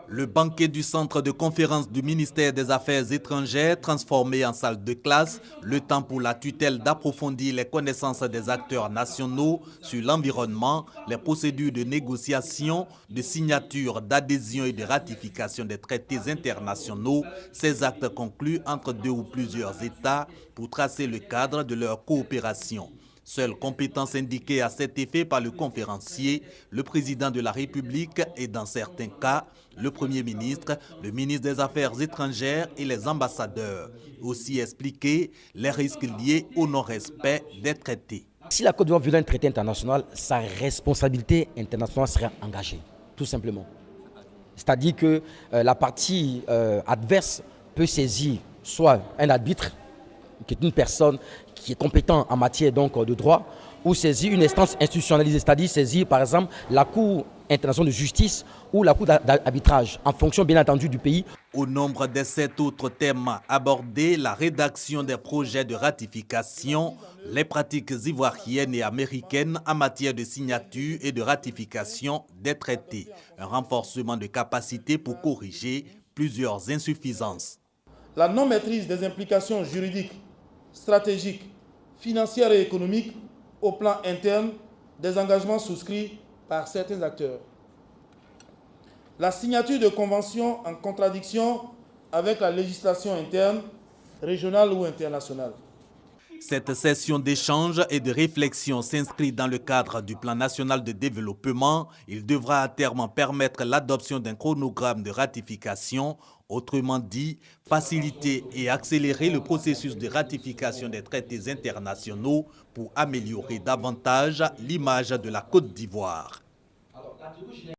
Le banquet du centre de conférence du ministère des Affaires étrangères transformé en salle de classe, le temps pour la tutelle d'approfondir les connaissances des acteurs nationaux sur l'environnement, les procédures de négociation, de signature, d'adhésion et de ratification des traités internationaux. Ces actes conclus entre deux ou plusieurs États pour tracer le cadre de leur coopération. Seule compétence indiquée à cet effet par le conférencier, le président de la République et dans certains cas, le Premier ministre, le ministre des Affaires étrangères et les ambassadeurs. Aussi expliquer les risques liés au non-respect des traités. Si la Côte d'Ivoire viole un traité international, sa responsabilité internationale sera engagée, tout simplement. C'est-à-dire que la partie adverse peut saisir soit un arbitre, qui est une personne qui est compétente en matière de droit, ou saisir une instance institutionnalisée, c'est-à-dire saisir par exemple la Cour internationale de justice ou la Cour d'arbitrage, en fonction bien entendu du pays. Au nombre de 7 autres thèmes abordés, la rédaction des projets de ratification, les pratiques ivoiriennes et américaines en matière de signature et de ratification des traités, un renforcement de capacité pour corriger plusieurs insuffisances. La non-maîtrise des implications juridiques, stratégiques, financières et économiques au plan interne des engagements souscrits par certains acteurs. La signature de conventions en contradiction avec la législation interne, régionale ou internationale. Cette session d'échange et de réflexion s'inscrit dans le cadre du plan national de développement. Il devra à terme permettre l'adoption d'un chronogramme de ratification, autrement dit, faciliter et accélérer le processus de ratification des traités internationaux pour améliorer davantage l'image de la Côte d'Ivoire.